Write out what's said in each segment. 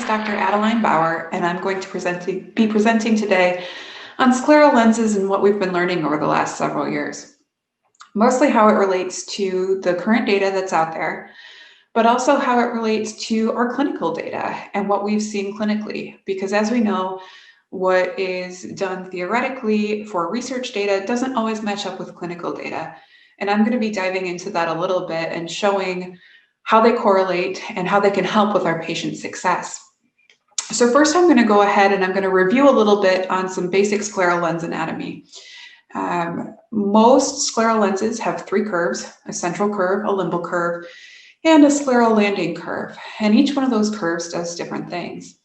is Dr. Adeline Bauer, and I'm going to be presenting today on scleral lenses and what we've been learning over the last several years. Mostly how it relates to the current data that's out there, but also how it relates to our clinical data and what we've seen clinically. Because as we know, what is done theoretically for research data doesn't always match up with clinical data. And I'm going to be diving into that a little bit and showing how they correlate and how they can help with our patient success. So first I'm going to go ahead and I'm going to review a little bit on some basic scleral lens anatomy. Most scleral lenses have three curves: a central curve, a limbo curve, and a scleral landing curve. And each one of those curves does different things.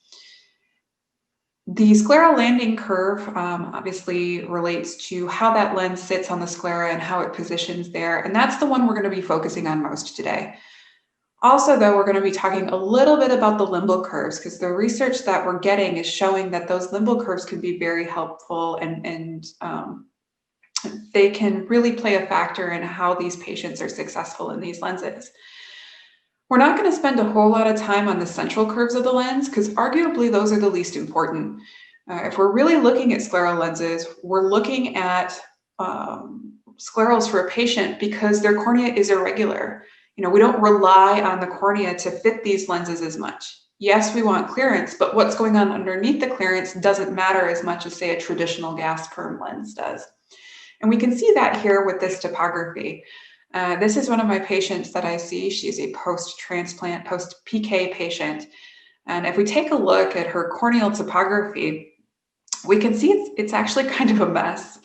The scleral landing curve obviously relates to how that lens sits on the sclera and how it positions there. And that's the one we're going to be focusing on most today. Also, though, we're going to be talking a little bit about the limbo curves because the research that we're getting is showing that those limbo curves can be very helpful and they can really play a factor in how these patients are successful in these lenses. We're not going to spend a whole lot of time on the central curves of the lens because arguably those are the least important. If we're really looking at scleral lenses, we're looking at sclerals for a patient because their cornea is irregular. You know, we don't rely on the cornea to fit these lenses as much. Yes, we want clearance, but what's going on underneath the clearance doesn't matter as much as, say, a traditional gas perm lens does. And we can see that here with this topography. This is one of my patients that I see. She's a post-transplant, post-PK patient. And if we take a look at her corneal topography, we can see it's actually kind of a mess.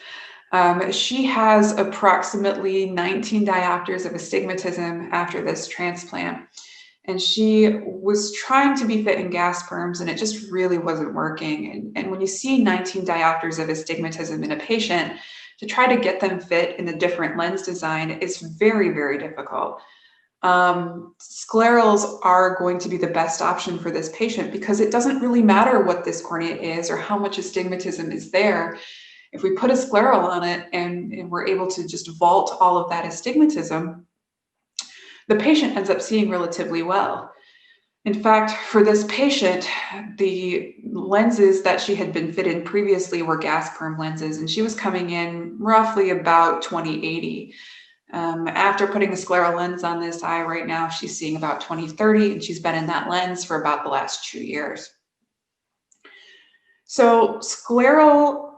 She has approximately 19 diopters of astigmatism after this transplant. And she was trying to be fit in gas perms and it just really wasn't working. And when you see 19 diopters of astigmatism in a patient, to try to get them fit in a different lens design is very, very difficult. Sclerals are going to be the best option for this patient because it doesn't really matter what this cornea is or how much astigmatism is there. If we put a scleral on it and we're able to just vault all of that astigmatism, the patient ends up seeing relatively well. In fact, for this patient, the lenses that she had been fitted previously were gas perm lenses, and she was coming in roughly about 20/80. After putting a scleral lens on this eye right now, she's seeing about 20/30, and she's been in that lens for about the last 2 years. So scleral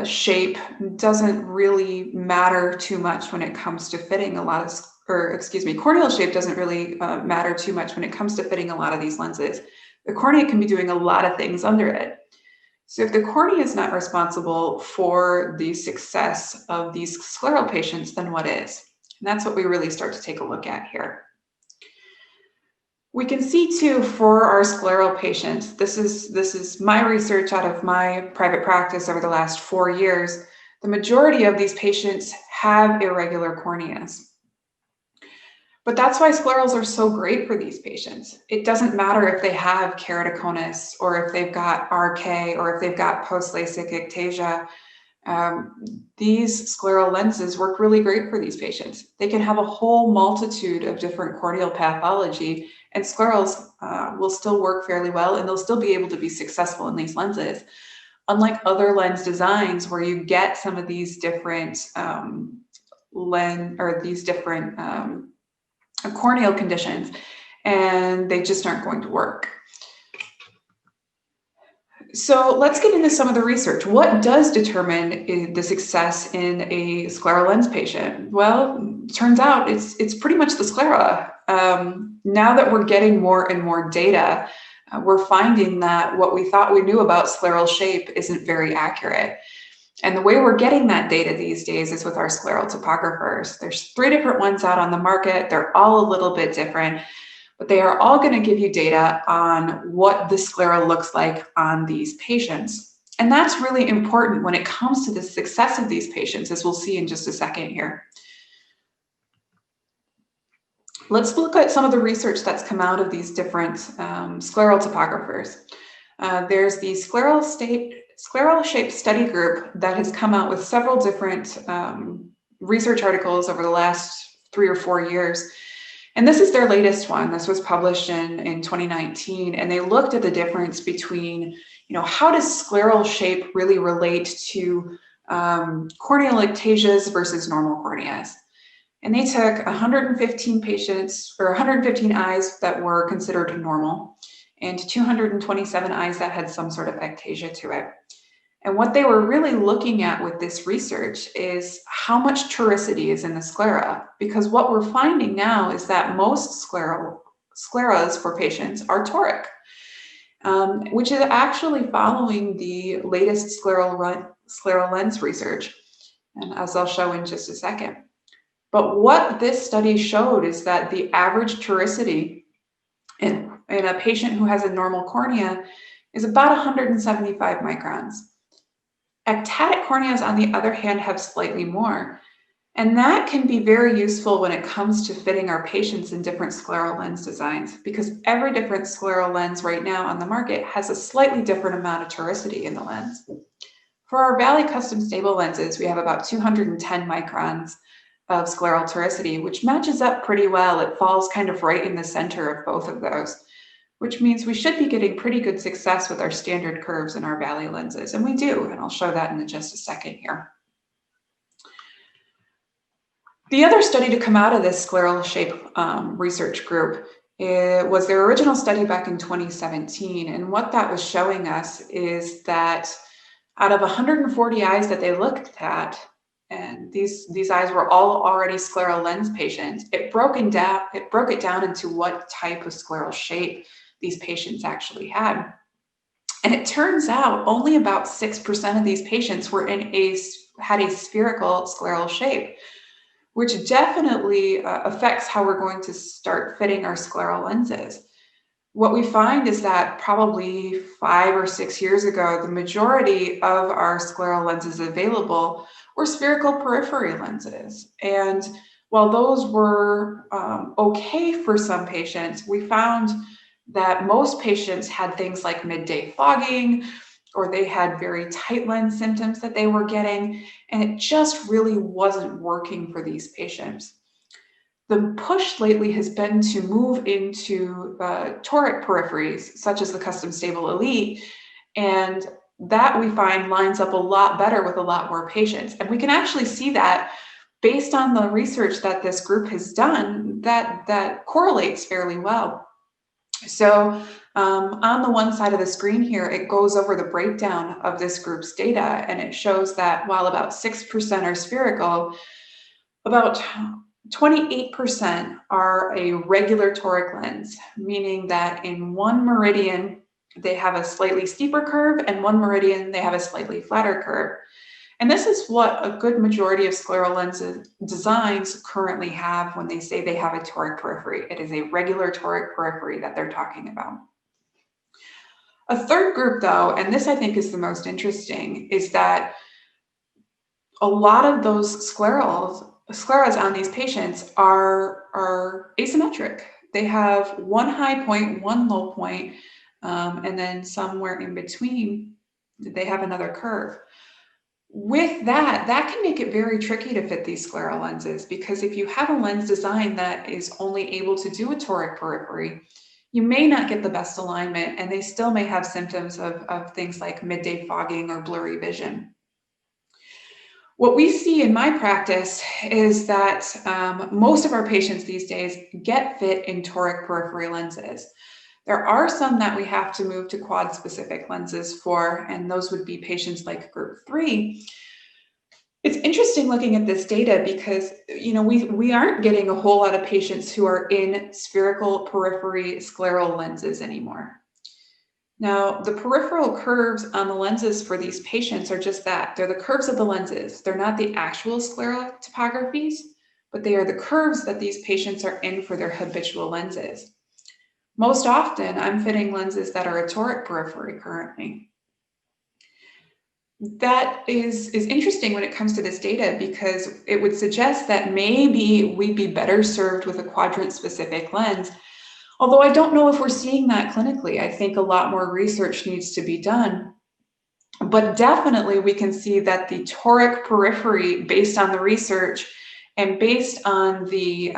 shape doesn't really matter too much when it comes to fitting a lot of, corneal shape doesn't really matter too much when it comes to fitting a lot of these lenses. The cornea can be doing a lot of things under it. So if the cornea is not responsible for the success of these scleral patients, then what is? And that's what we really start to take a look at here. We can see too for our scleral patients, this is my research out of my private practice over the last 4 years. The majority of these patients have irregular corneas. But that's why sclerals are so great for these patients. It doesn't matter if they have keratoconus or if they've got RK or if they've got post-LASIK ectasia. These scleral lenses work really great for these patients. They can have a whole multitude of different corneal pathology, and sclerals will still work fairly well, and they'll still be able to be successful in these lenses. Unlike other lens designs where you get some of these different corneal conditions, and they just aren't going to work. So let's get into some of the research. What does determine the success in a scleral lens patient? Well, it turns out it's pretty much the sclera. Now that we're getting more and more data, we're finding that what we thought we knew about scleral shape isn't very accurate. And the way we're getting that data these days is with our scleral topographers. There's 3 different ones out on the market. They're all a little bit different, but they are all going to give you data on what the sclera looks like on these patients. And that's really important when it comes to the success of these patients, as we'll see in just a second here. Let's look at some of the research that's come out of these different scleral topographers. There's the Scleral Shape Study Group that has come out with several different research articles over the last 3 or 4 years. And this is their latest one. This was published in 2019, and they looked at the difference between, how does scleral shape really relate to corneal ectasias versus normal corneas. And they took 115 patients, or 115 eyes that were considered normal, and 227 eyes that had some sort of ectasia to it. And what they were really looking at with this research is how much toricity is in the sclera, because what we're finding now is that most scleras for patients are toric, which is actually following the latest scleral lens research, and as I'll show in just a second. But what this study showed is that the average toricity in a patient who has a normal cornea is about 175 microns. Ectatic corneas, on the other hand, have slightly more. And that can be very useful when it comes to fitting our patients in different scleral lens designs, because every different scleral lens right now on the market has a slightly different amount of toricity in the lens. For our Valley custom stable lenses, we have about 210 microns of scleral toricity, which matches up pretty well. It falls kind of right in the center of both of those, which means we should be getting pretty good success with our standard curves in our Valley lenses, and we do, and I'll show that in just a second here. The other study to come out of this scleral shape research group was their original study back in 2017, and what that was showing us is that out of 140 eyes that they looked at, and these eyes were all already scleral lens patients, it broke it down into what type of scleral shape these patients actually had. And it turns out only about 6% of these patients had a spherical scleral shape, which definitely affects how we're going to start fitting our scleral lenses. What we find is that probably 5 or 6 years ago, the majority of our scleral lenses available were spherical periphery lenses. And while those were okay for some patients, we found that most patients had things like midday fogging, or they had very tight lens symptoms that they were getting, and it just really wasn't working for these patients. The push lately has been to move into toric peripheries, such as the Custom Stable Elite, and that we find lines up a lot better with a lot more patients. And we can actually see that based on the research that this group has done, that correlates fairly well. So on the one side of the screen here, it goes over the breakdown of this group's data, and it shows that while about 6% are spherical, about 28% are a regular toric lens, meaning that in one meridian, they have a slightly steeper curve, and one meridian, they have a slightly flatter curve. And this is what a good majority of scleral lenses designs currently have when they say they have a toric periphery. It is a regular toric periphery that they're talking about. A third group, though, and this I think is the most interesting, is that a lot of those scleras on these patients are asymmetric. They have one high point, one low point, and then somewhere in between, they have another curve. With that can make it very tricky to fit these scleral lenses, because if you have a lens design that is only able to do a toric periphery, you may not get the best alignment, and they still may have symptoms of things like midday fogging or blurry vision. What we see in my practice is that most of our patients these days get fit in toric periphery lenses. There are some that we have to move to quad-specific lenses for, and those would be patients like group 3. It's interesting looking at this data because, we aren't getting a whole lot of patients who are in spherical periphery scleral lenses anymore. Now, the peripheral curves on the lenses for these patients are just that. They're the curves of the lenses. They're not the actual scleral topographies, but they are the curves that these patients are in for their habitual lenses. Most often, I'm fitting lenses that are a toric periphery currently. That is interesting when it comes to this data, because it would suggest that maybe we'd be better served with a quadrant-specific lens. Although I don't know if we're seeing that clinically. I think a lot more research needs to be done. But definitely we can see that the toric periphery, based on the research, And based on the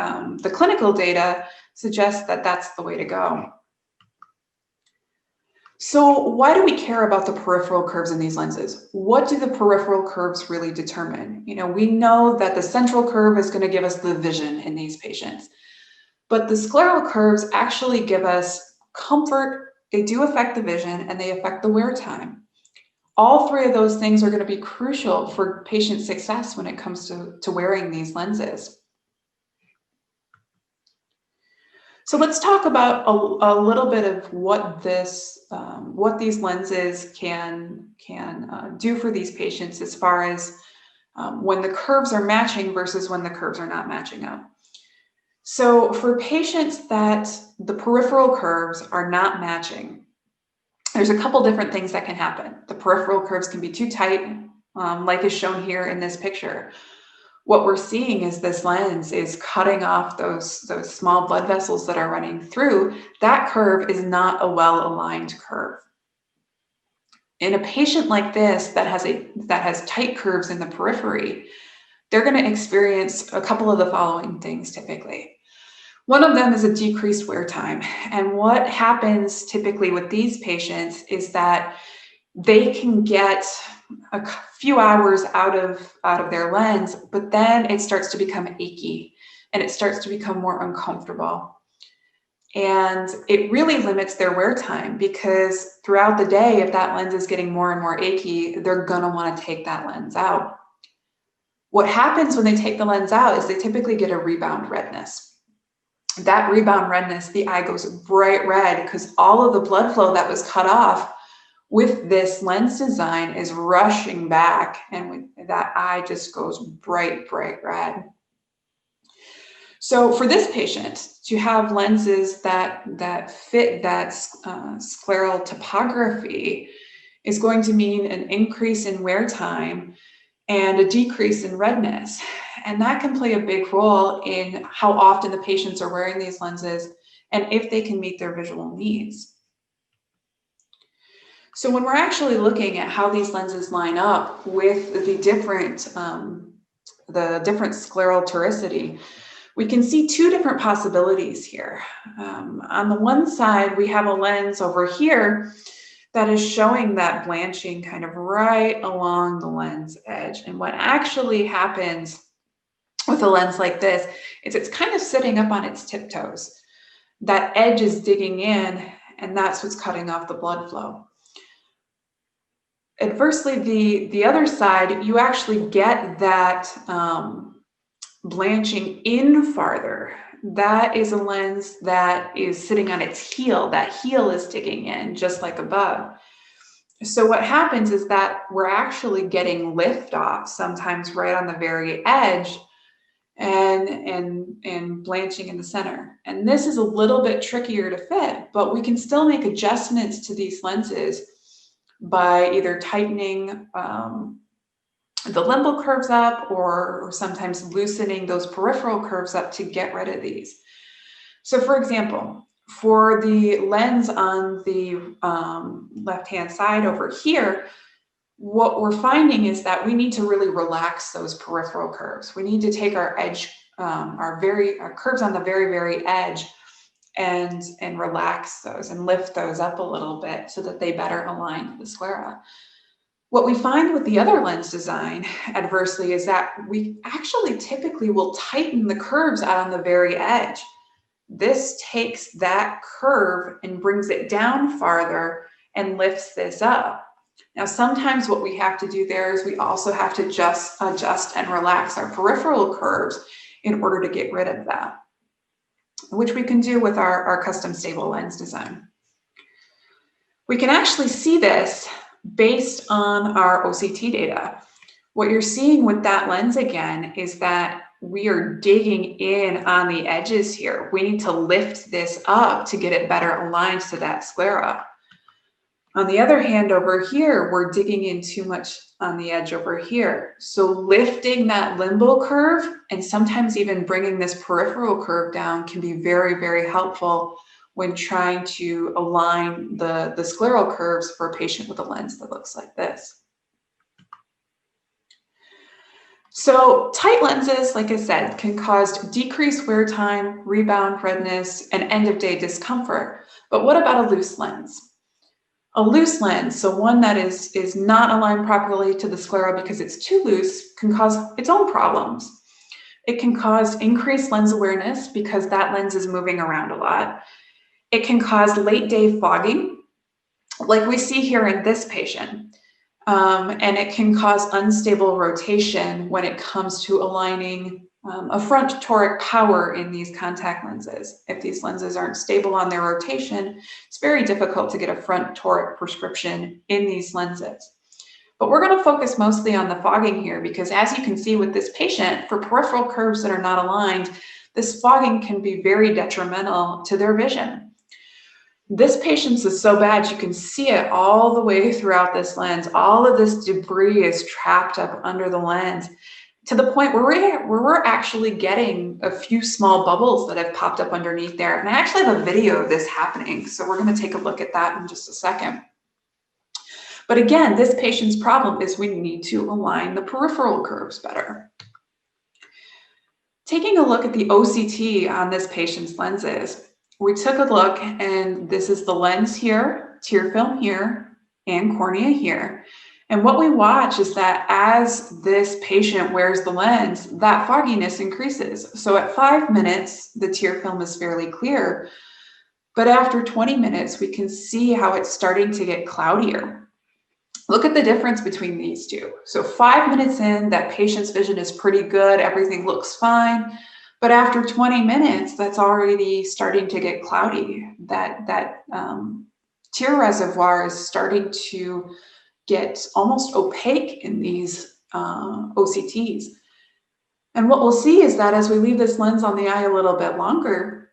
clinical data, suggests that that's the way to go. So why do we care about the peripheral curves in these lenses? What do the peripheral curves really determine? You know, we know that the central curve is going to give us the vision in these patients, but the scleral curves actually give us comfort. They do affect the vision and they affect the wear time. All three of those things are going to be crucial for patient success when it comes to wearing these lenses. So let's talk about a little bit of what these lenses can do for these patients as far as when the curves are matching versus when the curves are not matching up. So for patients that the peripheral curves are not matching, there's a couple different things that can happen. The peripheral curves can be too tight, like is shown here in this picture. What we're seeing is this lens is cutting off those small blood vessels that are running through. That curve is not a well-aligned curve. In a patient like this that has tight curves in the periphery, they're going to experience a couple of the following things typically. One of them is a decreased wear time. And what happens typically with these patients is that they can get a few hours out of their lens, but then it starts to become achy and it starts to become more uncomfortable. And it really limits their wear time because throughout the day, if that lens is getting more and more achy, they're gonna want to take that lens out. What happens when they take the lens out is they typically get a rebound redness. That rebound redness, the eye goes bright red because all of the blood flow that was cut off with this lens design is rushing back, and that eye just goes bright red. So for this patient to have lenses that fit that scleral topography is going to mean an increase in wear time and a decrease in redness. And that can play a big role in how often the patients are wearing these lenses and if they can meet their visual needs. So when we're actually looking at how these lenses line up with the different scleral toricity, we can see two different possibilities here. On the one side, we have a lens over here that is showing that blanching kind of right along the lens edge. And what actually happens with a lens like this is it's kind of sitting up on its tiptoes. That edge is digging in, and that's what's cutting off the blood flow. Adversely, the other side, you actually get that blanching in farther. That is a lens that is sitting on its heel. That heel is digging in just like above. So what happens is that we're actually getting lift off sometimes right on the very edge and blanching in the center. And this is a little bit trickier to fit, but we can still make adjustments to these lenses by either tightening the limbo curves up or sometimes loosening those peripheral curves up to get rid of these. So for example, for the lens on the left-hand side over here, what we're finding is that we need to really relax those peripheral curves. We need to take our edge, our curves on the very edge and relax those and lift those up a little bit so that they better align to the sclera. What we find with the other lens design, adversely, is that we actually typically will tighten the curves out on the very edge. This takes that curve and brings it down farther and lifts this up. Now, sometimes what we have to do there is we also have to just adjust and relax our peripheral curves in order to get rid of that, which we can do with our custom stable lens design. We can actually see this based on our OCT data. What you're seeing with that lens again is that we are digging in on the edges here. We need to lift this up to get it better aligned to that sclera. On the other hand, over here, we're digging in too much on the edge over here. So lifting that limbo curve and sometimes even bringing this peripheral curve down can be very helpful when trying to align the scleral curves for a patient with a lens that looks like this. So tight lenses, like I said, can cause decreased wear time, rebound redness, and end-of-day discomfort. But what about a loose lens? A loose lens, so one that is not aligned properly to the sclera because it's too loose, can cause its own problems. It can cause increased lens awareness because that lens is moving around a lot. It can cause late-day fogging, like we see here in this patient. And it can cause unstable rotation when it comes to aligning a front toric power in these contact lenses. If these lenses aren't stable on their rotation, it's very difficult to get a front toric prescription in these lenses. But we're going to focus mostly on the fogging here because, as you can see with this patient, for peripheral curves that are not aligned, this fogging can be very detrimental to their vision. This patient's is so bad, you can see it all the way throughout this lens. All of this debris is trapped up under the lens to the point where we're actually getting a few small bubbles that have popped up underneath there. And I actually have a video of this happening, so we're going to take a look at that in just a second. But again, this patient's problem is we need to align the peripheral curves better. Taking a look at the OCT on this patient's lenses, we took a look, and this is the lens here, tear film here, and cornea here. And what we watch is that as this patient wears the lens, that fogginess increases. So at 5 minutes, the tear film is fairly clear. But after 20 minutes, we can see how it's starting to get cloudier. Look at the difference between these two. So 5 minutes in, that patient's vision is pretty good. Everything looks fine. But after 20 minutes, that's already starting to get cloudy. That tear reservoir is starting to get almost opaque in these OCTs. And what we'll see is that as we leave this lens on the eye a little bit longer,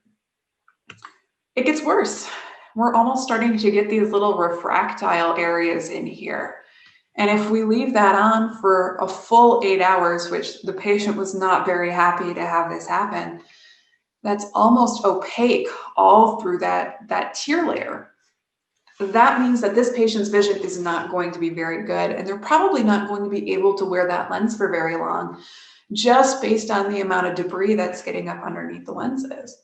it gets worse. We're almost starting to get these little refractile areas in here. And if we leave that on for a full 8 hours, which the patient was not very happy to have this happen, that's almost opaque all through that tear layer. That means that this patient's vision is not going to be very good, and they're probably not going to be able to wear that lens for very long, just based on the amount of debris that's getting up underneath the lenses.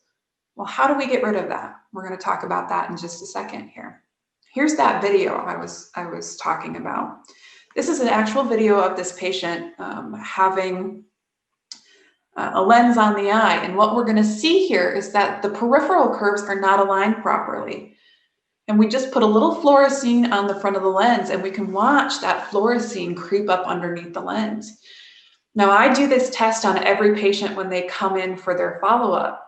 Well, how do we get rid of that? We're going to talk about that in just a second here. Here's that video I was talking about. This is an actual video of this patient having a lens on the eye. And what we're going to see here is that the peripheral curves are not aligned properly. And we just put a little fluorescein on the front of the lens, and we can watch that fluorescein creep up underneath the lens. Now, I do this test on every patient when they come in for their follow-up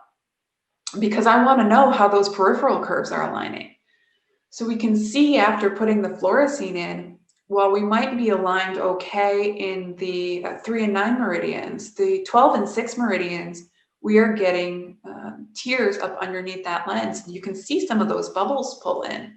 because I want to know how those peripheral curves are aligning. So we can see after putting the fluorescein in, while we might be aligned okay in the 3 and 9 meridians, the 12 and 6 meridians, we are getting tears up underneath that lens. You can see some of those bubbles pull in.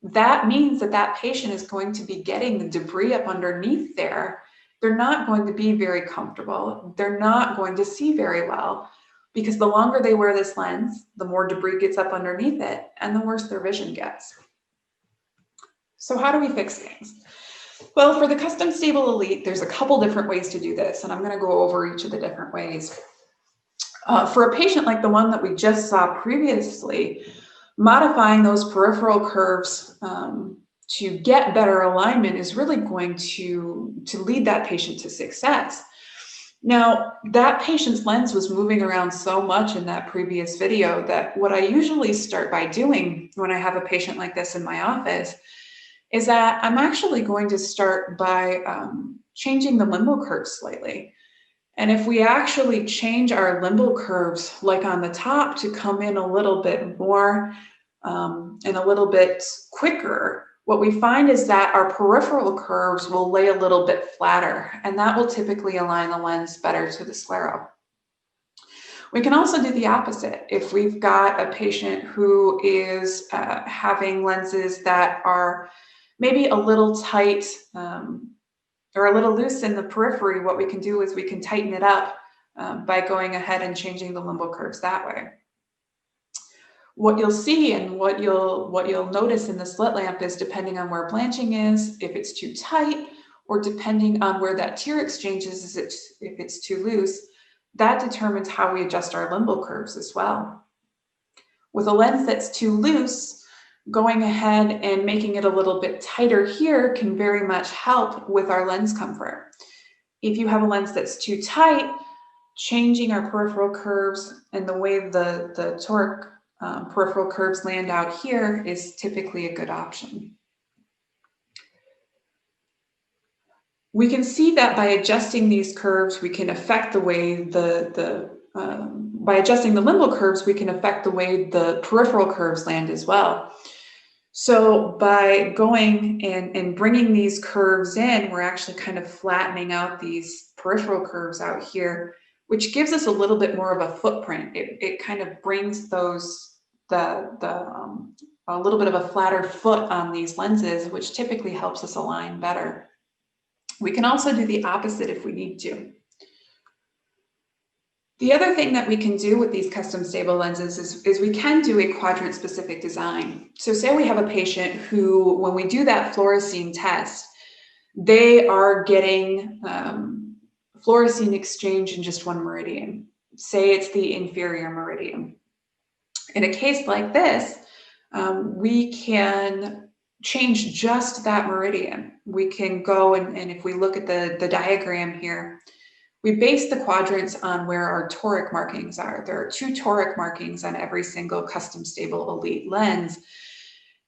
That means that that patient is going to be getting the debris up underneath there. They're not going to be very comfortable. They're not going to see very well because the longer they wear this lens, the more debris gets up underneath it and the worse their vision gets. So how do we fix things? Well, for the Custom Stable Elite, there's a couple different ways to do this, and I'm going to go over each of the different ways. For a patient like the one that we just saw previously, modifying those peripheral curves to get better alignment is really going to lead that patient to success. Now, that patient's lens was moving around so much in that previous video that what I usually start by doing when I have a patient like this in my office is that I'm actually going to start by changing the limbo curves slightly. And if we actually change our limbo curves, like on the top, to come in a little bit more and a little bit quicker, what we find is that our peripheral curves will lay a little bit flatter, and that will typically align the lens better to the sclera. We can also do the opposite. If we've got a patient who is having lenses that are maybe a little tight or a little loose in the periphery, what we can do is we can tighten it up by going ahead and changing the limbo curves that way. What you'll see and what you'll notice in the slit lamp is, depending on where blanching is, if it's too tight or depending on where that tear exchange is, if it's too loose, that determines how we adjust our limbo curves as well. With a lens that's too loose, going ahead and making it a little bit tighter here can very much help with our lens comfort. If you have a lens that's too tight, changing our peripheral curves and the way the toric peripheral curves land out here is typically a good option. We can see that by adjusting these curves, we can affect the way by adjusting the limbo curves, we can affect the way the peripheral curves land as well. So by going and bringing these curves in, we're actually kind of flattening out these peripheral curves out here, which gives us a little bit more of a footprint. It kind of brings those a little bit of a flatter foot on these lenses, which typically helps us align better. We can also do the opposite if we need to. The other thing that we can do with these custom stable lenses is we can do a quadrant specific design. So say we have a patient who, when we do that fluorescein test, they are getting fluorescein exchange in just one meridian. Say it's the inferior meridian. In a case like this, we can change just that meridian. We can go and if we look at the diagram here, we base the quadrants on where our toric markings are. There are 2 toric markings on every single custom stable elite lens,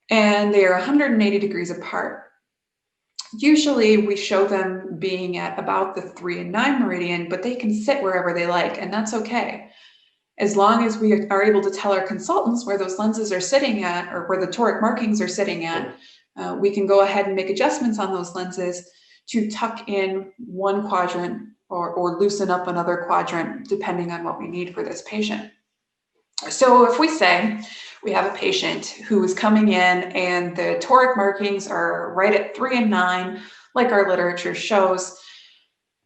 and they are 180 degrees apart. Usually we show them being at about the 3 and 9 meridian, but they can sit wherever they like, and that's okay. As long as we are able to tell our consultants where those lenses are sitting at, or where the toric markings are sitting at, we can go ahead and make adjustments on those lenses to tuck in one quadrant or loosen up another quadrant, depending on what we need for this patient. So if we say we have a patient who is coming in and the toric markings are right at 3 and 9, like our literature shows,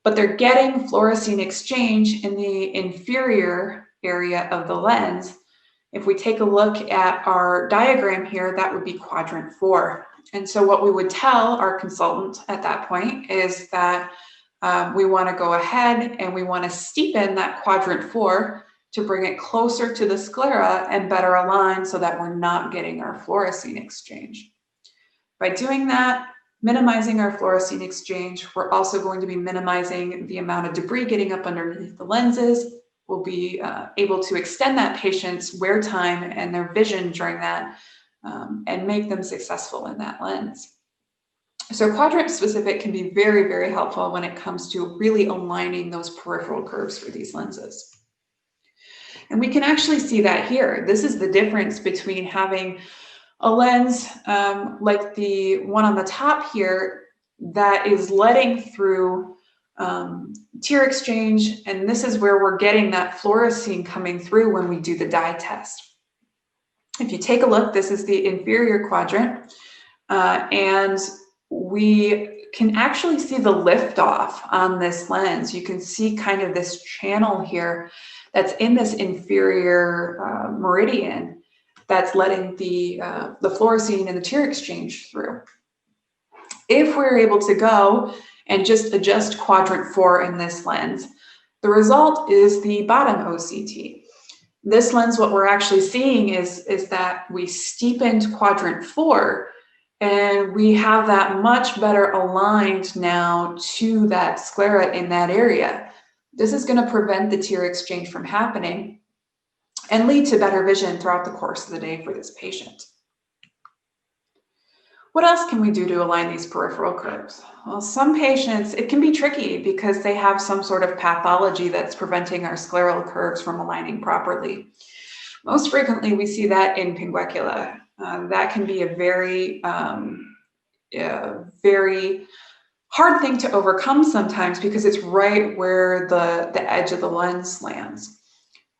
but they're getting fluorescein exchange in the inferior area of the lens. If we take a look at our diagram here, that would be quadrant 4. And so what we would tell our consultant at that point is that we want to go ahead and we want to steepen that quadrant 4 to bring it closer to the sclera and better align so that we're not getting our fluorescein exchange. By doing that, minimizing our fluorescein exchange, we're also going to be minimizing the amount of debris getting up underneath the lenses. We'll be able to extend that patient's wear time and their vision during that and make them successful in that lens. So quadrant specific can be very, very helpful when it comes to really aligning those peripheral curves for these lenses. And we can actually see that here. This is the difference between having a lens like the one on the top here that is letting through tear exchange, and this is where we're getting that fluorescein coming through when we do the dye test. If you take a look, this is the inferior quadrant, and we can actually see the liftoff on this lens. You can see kind of this channel here that's in this inferior meridian that's letting the fluorescein and the tear exchange through. If we're able to go and just adjust quadrant 4 in this lens, the result is the bottom OCT. This lens, what we're actually seeing is that we steepened quadrant 4, and we have that much better aligned now to that sclera in that area. This is going to prevent the tear exchange from happening and lead to better vision throughout the course of the day for this patient. What else can we do to align these peripheral curves? Well, some patients, it can be tricky because they have some sort of pathology that's preventing our scleral curves from aligning properly. Most frequently, we see that in pinguecula. That can be a very hard thing to overcome sometimes because it's right where the edge of the lens lands.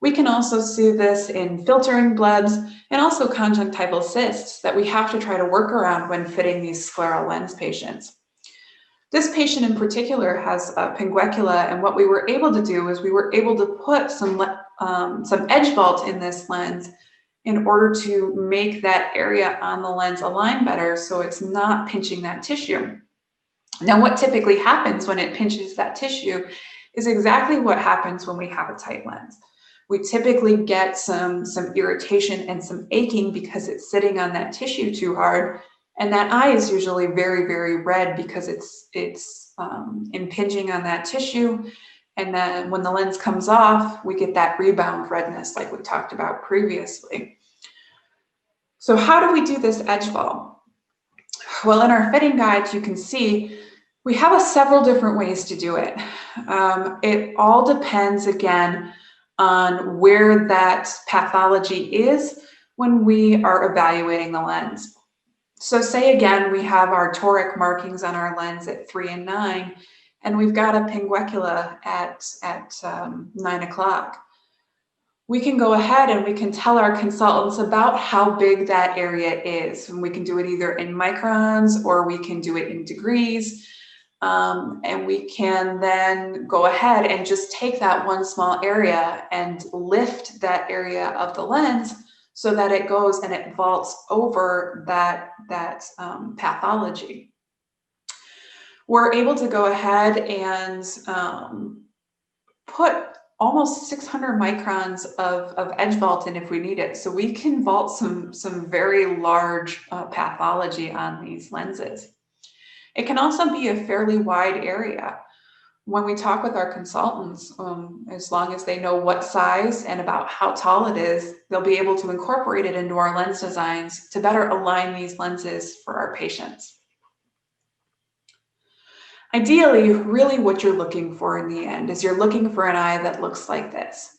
We can also see this in filtering blebs and also conjunctival cysts that we have to try to work around when fitting these scleral lens patients. This patient in particular has pinguecula, and what we were able to do is we were able to put some edge vault in this lens in order to make that area on the lens align better so it's not pinching that tissue. Now, what typically happens when it pinches that tissue is exactly what happens when we have a tight lens. We typically get some irritation and some aching because it's sitting on that tissue too hard, and that eye is usually very, very red because it's impinging on that tissue. And then when the lens comes off, we get that rebound redness like we talked about previously. So how do we do this edge vault? Well, in our fitting guides, you can see we have several different ways to do it. It all depends, again, on where that pathology is when we are evaluating the lens. So say, again, we have our toric markings on our lens at 3 and 9, and we've got a pinguecula at 9 o'clock. We can go ahead and we can tell our consultants about how big that area is. And we can do it either in microns or we can do it in degrees. And we can then go ahead and just take that one small area and lift that area of the lens so that it goes and it vaults over that pathology. We're able to go ahead and put almost 600 microns of edge vault in if we need it. So we can vault some very large pathology on these lenses. It can also be a fairly wide area. When we talk with our consultants, as long as they know what size and about how tall it is, they'll be able to incorporate it into our lens designs to better align these lenses for our patients. Ideally, really what you're looking for in the end is you're looking for an eye that looks like this.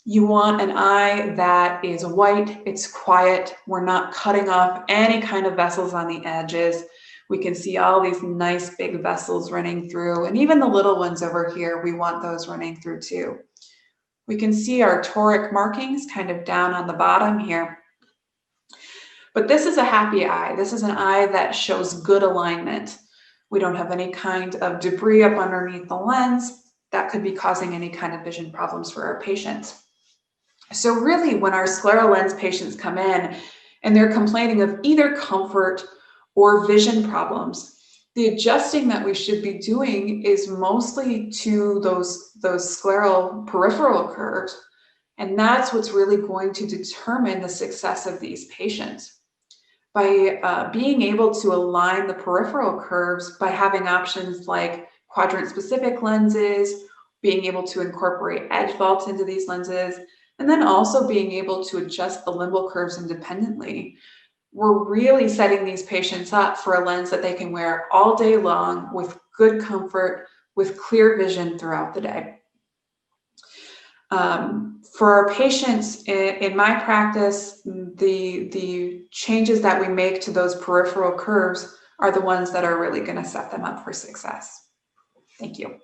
You want an eye that is white, it's quiet, we're not cutting off any kind of vessels on the edges. We can see all these nice big vessels running through, and even the little ones over here, we want those running through too. We can see our toric markings kind of down on the bottom here. But this is a happy eye. This is an eye that shows good alignment. We don't have any kind of debris up underneath the lens that could be causing any kind of vision problems for our patients. So really, when our scleral lens patients come in and they're complaining of either comfort or vision problems, the adjusting that we should be doing is mostly to those scleral peripheral curves, and that's what's really going to determine the success of these patients. By being able to align the peripheral curves by having options like quadrant specific lenses, being able to incorporate edge vaults into these lenses, and then also being able to adjust the limbo curves independently, we're really setting these patients up for a lens that they can wear all day long with good comfort, with clear vision throughout the day. For our patients in my practice, the changes that we make to those peripheral curves are the ones that are really going to set them up for success. Thank you.